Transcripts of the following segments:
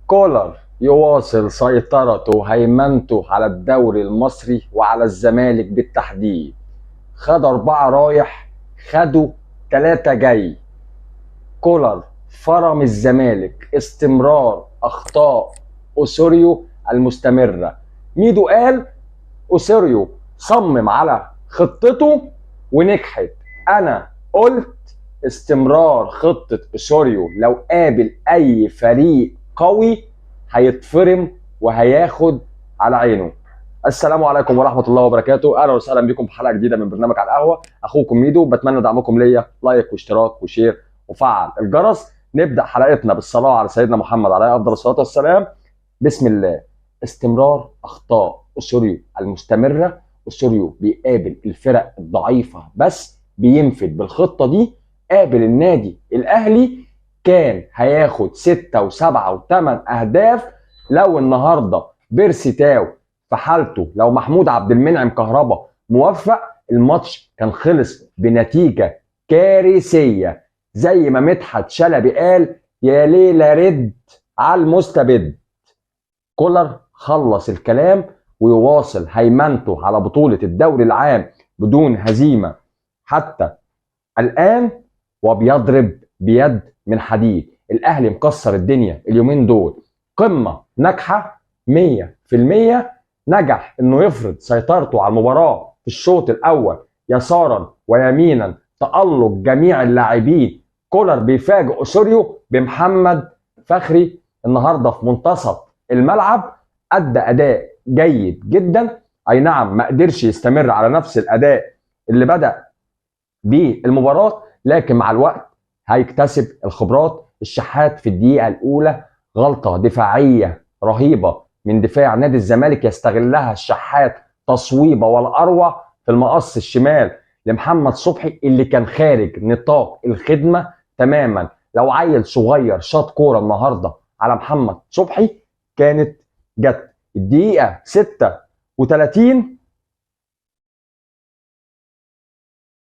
كولر يواصل سيطرته وهيمنته على الدوري المصري وعلى الزمالك بالتحديد. خد 4 رايح، خدوا 3 جاي. كولر فرم الزمالك استمرار أخطاء أوسوريو المستمرة. ميدو قال أوسوريو صمم على خطته ونجحت. أنا قلت استمرار خطة أوسوريو لو قابل أي فريق قوي هيتفرم وهياخد على عينه. السلام عليكم ورحمة الله وبركاته، أهلا وسهلا بكم في حلقة جديدة من برنامج على القهوة. أخوكم ميدو، بتمنى دعمكم ليا، لايك واشتراك وشير وفعل الجرس. نبدأ حلقتنا بالصلاة على سيدنا محمد عليه أفضل الصلاة والسلام. بسم الله. استمرار أخطاء أوسوريو المستمرة. أوسوريو بيقابل الفرق الضعيفة بس بينفد بالخطة دي. قابل النادي الأهلي كان هياخد 6 و7 و8 أهداف. لو النهاردة بيرسي تاو في حالته، لو محمود عبد المنعم كهربا موفق، الماتش كان خلص بنتيجة كارثية. زي ما مدحت شلبي قال: يا ليلة رد على المستبد. كولر خلص الكلام ويواصل هيمنته على بطولة الدوري العام بدون هزيمة حتى الآن، وبيضرب بيد من حديد. الأهلي مكسر الدنيا اليومين دول، قمة ناجحة 100%. نجح إنه يفرض سيطرته على المباراة في الشوط الأول يسارا ويمينا، تألق جميع اللاعبين. كولر بيفاجئ أوسوريو بمحمد فخري النهارده في منتصف الملعب، أدى أداء جيد جدا. أي نعم، ما قدرش يستمر على نفس الأداء اللي بدأ بالمباراة، لكن مع الوقت هيكتسب الخبرات. الشحات في الدقيقة الأولى غلطة دفاعية رهيبة من دفاع نادي الزمالك يستغلها الشحات تصويبة والأروع في المقص الشمال لمحمد صبحي اللي كان خارج نطاق الخدمة تماما. لو عيل صغير شاط كورة النهاردة على محمد صبحي كانت جت. الدقيقة 36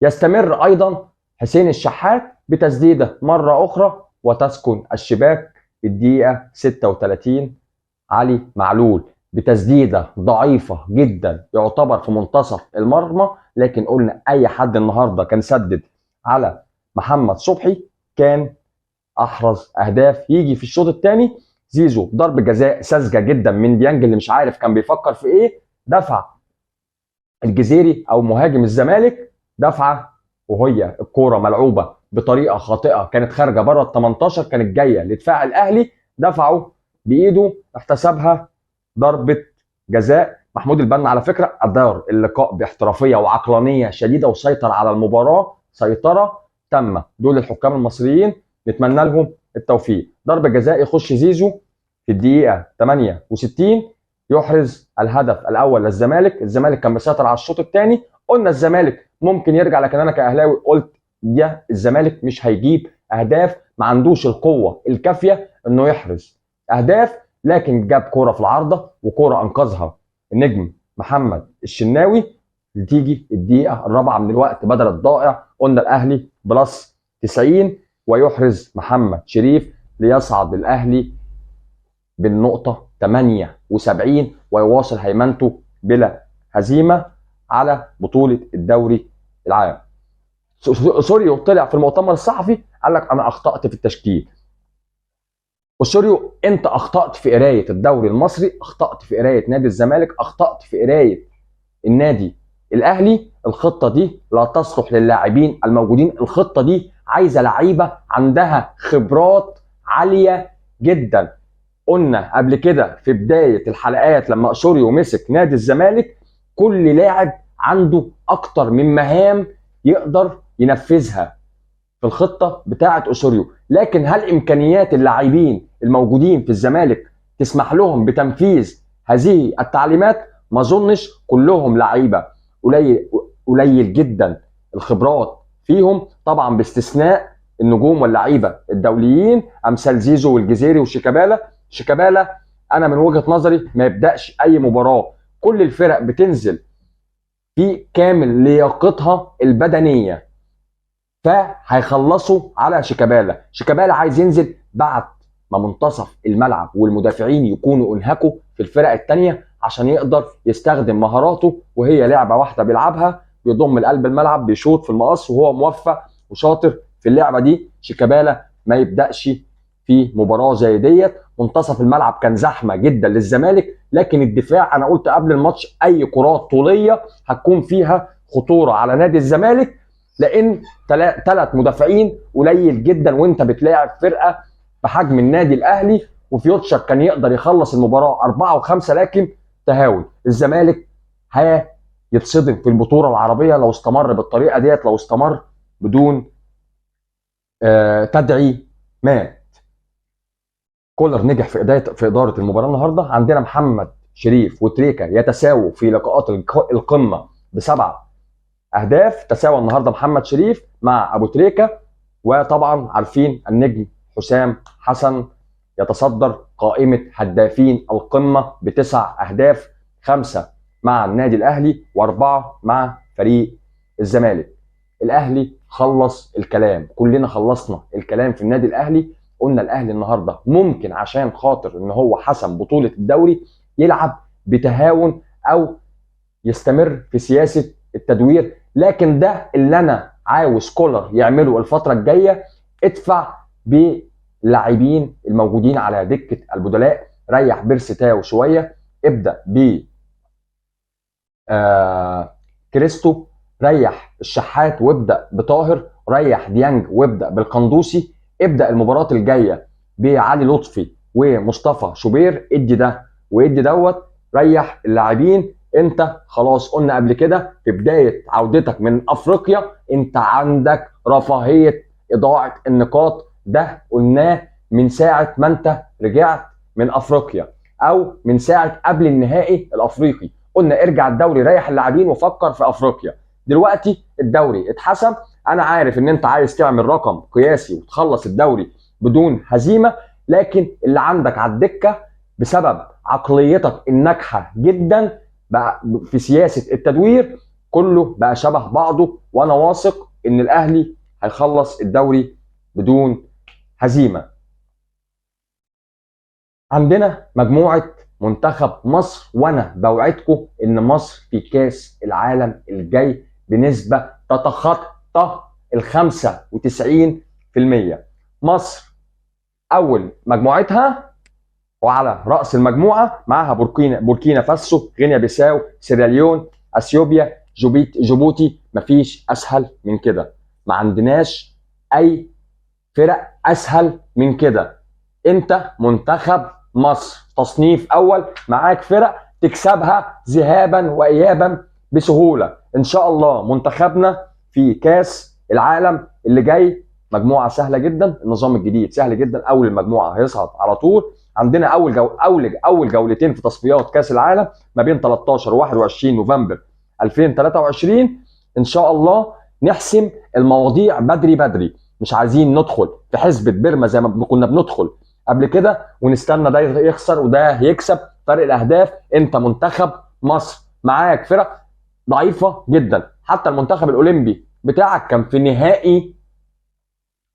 يستمر أيضا حسين الشحات بتسديدة مرة أخرى وتسكن الشباك. الدقيقة 36 علي معلول بتسديدة ضعيفة جدا يعتبر في منتصف المرمى، لكن قلنا أي حد النهاردة كان سدد على محمد صبحي كان أحرز أهداف. يجي في الشوط الثاني زيزو ضرب جزاء ساذجة جدا من ديانج اللي مش عارف كان بيفكر في إيه. دفع الجزيري أو مهاجم الزمالك دفعه وهي الكوره ملعوبه بطريقه خاطئه، كانت خارجه بره ال 18، كانت جايه لدفاع الاهلي، دفعه بايده احتسبها ضربه جزاء. محمود البنا على فكره ادار اللقاء باحترافيه وعقلانيه شديده وسيطر على المباراه سيطره تامه. دول الحكام المصريين نتمنى لهم التوفيق. ضربه جزاء يخش زيزو في الدقيقه 68 يحرز الهدف الاول للزمالك. الزمالك كان مسيطر على الشوط الثاني. قلنا الزمالك ممكن يرجع، لكن انا كاهلاوي قلت يا الزمالك مش هيجيب اهداف، ما عندوش القوه الكافيه انه يحرز اهداف. لكن جاب كوره في العارضه وكوره انقذها النجم محمد الشناوي. تيجي الدقيقه الرابعه من الوقت بدل الضائع، قلنا الاهلي بلس 90 ويحرز محمد شريف ليصعد الاهلي بالنقطه 78 ويواصل هيمنته بلا هزيمه على بطولة الدوري العام. أوسوريو طلع في المؤتمر الصحفي قال لك أنا أخطأت في التشكيل. أوسوريو أنت أخطأت في قراية الدوري المصري، أخطأت في قراية نادي الزمالك، أخطأت في قراية النادي الأهلي. الخطة دي لا تصلح للاعبين الموجودين. الخطة دي عايزة لعيبة عندها خبرات عالية جدا. قلنا قبل كده في بداية الحلقات لما أوسوريو مسك نادي الزمالك كل لاعب عنده اكتر من مهام يقدر ينفذها في الخطه بتاعه اوسوريو، لكن هل امكانيات اللاعبين الموجودين في الزمالك تسمح لهم بتنفيذ هذه التعليمات؟ ما اظنش. كلهم لعيبه قليل جدا الخبرات فيهم، طبعا باستثناء النجوم واللعيبه الدوليين امثال زيزو والجزيري وشيكابالا. شيكابالا انا من وجهه نظري ما يبداش اي مباراه. كل الفرق بتنزل في كامل لياقتها البدنيه، فهيخلصوا على شيكابالا. شيكابالا عايز ينزل بعد ما منتصف الملعب والمدافعين يكونوا انهكوا في الفرق الثانيه عشان يقدر يستخدم مهاراته، وهي لعبه واحده بيلعبها، بيضم لقلب الملعب، بيشوط في المقص، وهو موفق وشاطر في اللعبه دي. شيكابالا ما يبداش في مباراه زي ديت. منتصف الملعب كان زحمه جدا للزمالك، لكن الدفاع انا قلت قبل الماتش اي كرات طوليه هتكون فيها خطوره على نادي الزمالك، لان 3 مدافعين قليل جدا وانت بتلاعب فرقه بحجم النادي الاهلي. وفيوتشر كان يقدر يخلص المباراه 4 و5، لكن تهاون. الزمالك هيتصدم في البطوله العربيه لو استمر بالطريقه ديت، لو استمر بدون تدعيمات. كولر نجح في اداره المباراه النهارده. عندنا محمد شريف وتريكا يتساووا في لقاءات القمه ب7 اهداف. تساوى النهارده محمد شريف مع ابو تريكه. وطبعا عارفين النجم حسام حسن يتصدر قائمه هدافين القمه ب9 اهداف، 5 مع النادي الاهلي و4 مع فريق الزمالك. الاهلي خلص الكلام، كلنا خلصنا الكلام في النادي الاهلي. قلنا الاهلي النهارده ممكن عشان خاطر ان هو حسم بطوله الدوري يلعب بتهاون او يستمر في سياسه التدوير، لكن ده اللي انا عاوز كولر يعمله الفتره الجايه. ادفع باللاعبين الموجودين على دكه البدلاء، ريح بيرسي تاو شويه، ابدا ب كريستو، ريح الشحات وابدا بطاهر، ريح ديانج وابدا بالقندوسي. ابدا المباراه الجايه بعلي لطفي ومصطفى شوبير، ادي ده وادي دوت، ريح اللاعبين. انت خلاص قلنا قبل كده في بدايه عودتك من افريقيا انت عندك رفاهيه اضاعه النقاط، ده قلناه من ساعه ما انت رجعت من افريقيا او من ساعه قبل النهائي الافريقي. قلنا ارجع الدوري، ريح اللاعبين وفكر في افريقيا. دلوقتي الدوري اتحسم، انا عارف ان انت عايز تعمل رقم قياسي وتخلص الدوري بدون هزيمه، لكن اللي عندك على الدكه بسبب عقليتك الناجحه جدا بقى في سياسه التدوير كله بقى شبه بعضه، وانا واثق ان الاهلي هيخلص الدوري بدون هزيمه. عندنا مجموعه منتخب مصر، وانا بوعدكم ان مصر في كاس العالم الجاي بنسبه تتخطى ال 95%. مصر اول مجموعتها وعلى راس المجموعه معاها بوركينا فاسو، غينيا بيساو، سيراليون، اثيوبيا، جيبوتي. مفيش اسهل من كده، ما عندناش اي فرق اسهل من كده. انت منتخب مصر تصنيف اول، معاك فرق تكسبها ذهابا وايابا بسهوله. ان شاء الله منتخبنا في كاس العالم اللي جاي مجموعه سهله جدا، النظام الجديد سهل جدا، اول المجموعه هيصعد على طول. عندنا اول جولتين في تصفيات كاس العالم ما بين 13 و21 نوفمبر 2023. ان شاء الله نحسم المواضيع بدري بدري، مش عايزين ندخل في حسبة بيرما زي ما كنا بندخل قبل كده ونستنى ده يخسر وده يكسب. فرق الاهداف، انت منتخب مصر معاك فرق ضعيفه جدا. حتى المنتخب الاولمبي بتاعك كان في نهائي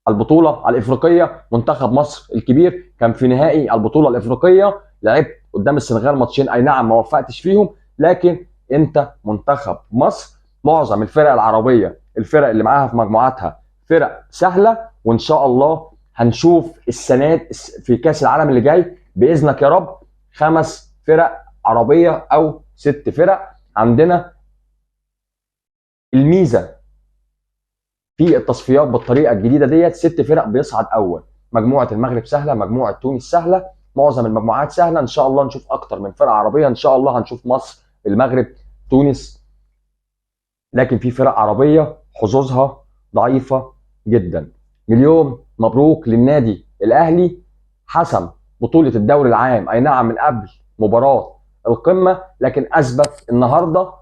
البطوله الافريقيه، منتخب مصر الكبير كان في نهائي البطوله الافريقيه، لعبت قدام السنغال ماتشين، اي نعم ما وفقتش فيهم، لكن انت منتخب مصر. معظم الفرق العربيه الفرق اللي معاها في مجموعاتها فرق سهله، وان شاء الله هنشوف السنه في كاس العالم اللي جاي باذنك يا رب 5 فرق عربيه او 6 فرق. عندنا الميزه في التصفيات بالطريقه الجديده ديت 6 فرق بيصعد اول. مجموعه المغرب سهله، مجموعه تونس سهله، معظم المجموعات سهله. ان شاء الله نشوف اكتر من فرقه عربيه، ان شاء الله هنشوف مصر، المغرب، تونس، لكن في فرق عربيه حظوظها ضعيفه جدا. مليون مبروك للنادي الاهلي، حسم بطوله الدوري العام، اي نعم من قبل مباراه القمه، لكن اثبت النهارده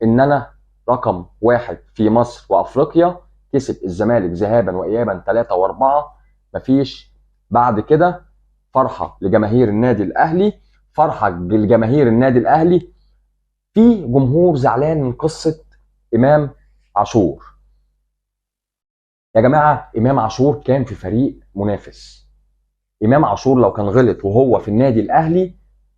ان انا رقم 1 في مصر وافريقيا. كسب الزمالك ذهابا وايابا 3 و4، مفيش بعد كده. فرحه لجماهير النادي الاهلي، فرحه لجماهير النادي الاهلي. في جمهور زعلان من قصه امام عاشور. يا جماعه امام عاشور كان في فريق منافس، امام عاشور لو كان غلط وهو في النادي الاهلي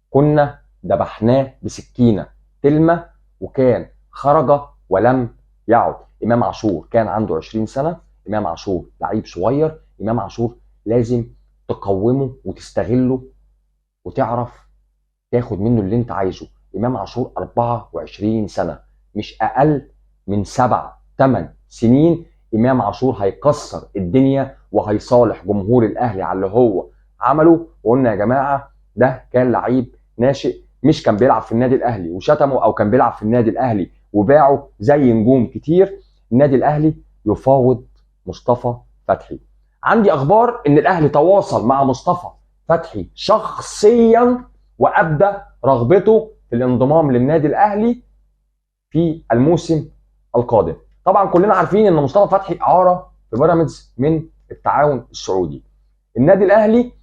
كنا ذبحناه بسكينه تلمه، وكان خرج ولم يعد. امام عاشور كان عنده 20 سنه، امام عاشور لعيب صغير، امام عاشور لازم تقومه وتستغله وتعرف تاخد منه اللي انت عايزه. امام عاشور 24 سنه، مش اقل من 7 8 سنين امام عاشور هيكسر الدنيا وهيصالح جمهور الاهلي على اللي هو عمله. وقلنا يا جماعه ده كان لعيب ناشئ، مش كان بيلعب في النادي الاهلي وشتمه، او كان بيلعب في النادي الاهلي وباعه زي نجوم كتير. النادي الاهلي يفاوض مصطفى فتحي. عندي اخبار ان الاهلي تواصل مع مصطفى فتحي شخصيا وابدى رغبته في الانضمام للنادي الاهلي في الموسم القادم. طبعا كلنا عارفين ان مصطفى فتحي اعاره في بيراميدز من التعاون السعودي. النادي الاهلي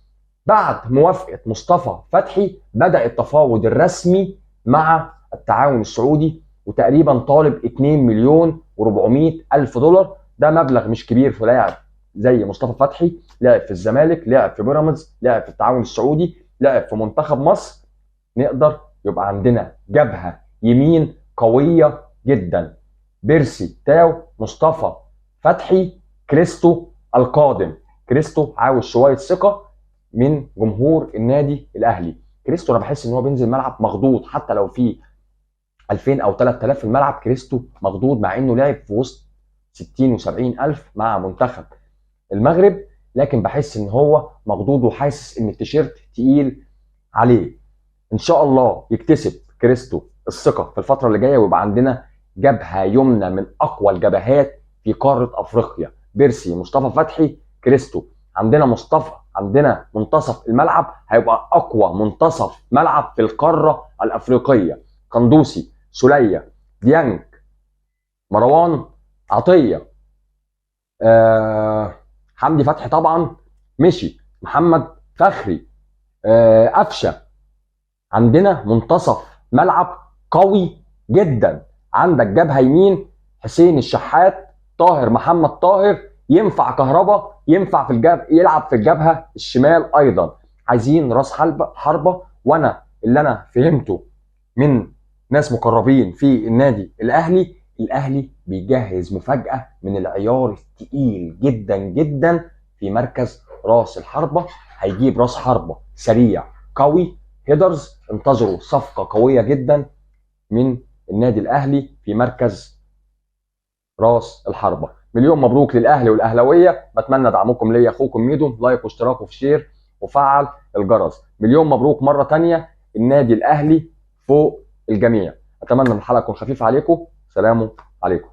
بعد موافقه مصطفى فتحي بدا التفاوض الرسمي مع التعاون السعودي، وتقريبا طالب 2 مليون و400 الف دولار. ده مبلغ مش كبير في لاعب زي مصطفى فتحي، لعب في الزمالك، لعب في بيراميدز، لعب في التعاون السعودي، لعب في منتخب مصر. نقدر يبقى عندنا جبهه يمين قويه جدا: بيرسي تاو، مصطفى فتحي، كريستو القادم. كريستو عاوز شويه ثقه من جمهور النادي الاهلي. كريستو انا بحس ان هو بينزل ملعب مخضوض، حتى لو في 2000 او 3000 في الملعب كريستو مخضوض، مع انه لعب في وسط 60 و70 الف مع منتخب المغرب، لكن بحس ان هو مخضوض وحاسس ان التيشيرت تقيل عليه. ان شاء الله يكتسب كريستو الثقه في الفتره اللي جايه، ويبقى عندنا جبهه يمنى من اقوى الجبهات في قاره افريقيا: بيرسي، مصطفى فتحي، كريستو. عندنا مصطفى، عندنا منتصف الملعب هيبقى اقوى منتصف ملعب في القاره الافريقيه: قندوسي، سوليه، ديانج، مروان عطيه، حمدي فتحي طبعا مشي، محمد فخري، قفشه. عندنا منتصف ملعب قوي جدا. عندك جبهه يمين: حسين الشحات، طاهر محمد طاهر، ينفع كهربا، ينفع في يلعب في الجبهه الشمال ايضا. عايزين راس حربه. وانا اللي انا فهمته من ناس مقربين في النادي الاهلي، الاهلي بيجهز مفاجاه من العيار الثقيل جدا جدا في مركز راس الحربه. هيجيب راس حربه سريع قوي، هيدرز. انتظروا صفقه قويه جدا من النادي الاهلي في مركز راس الحربه. مليون مبروك للاهلي والاهلاويه. بتمنى دعمكم ليا. اخوكم ميدو. لايك واشتراك وشير وفعل الجرس. مليون مبروك مره ثانيه. النادي الاهلي فوق الجميع. اتمنى ان الحلقه تكون خفيفه عليكم. سلام عليكم.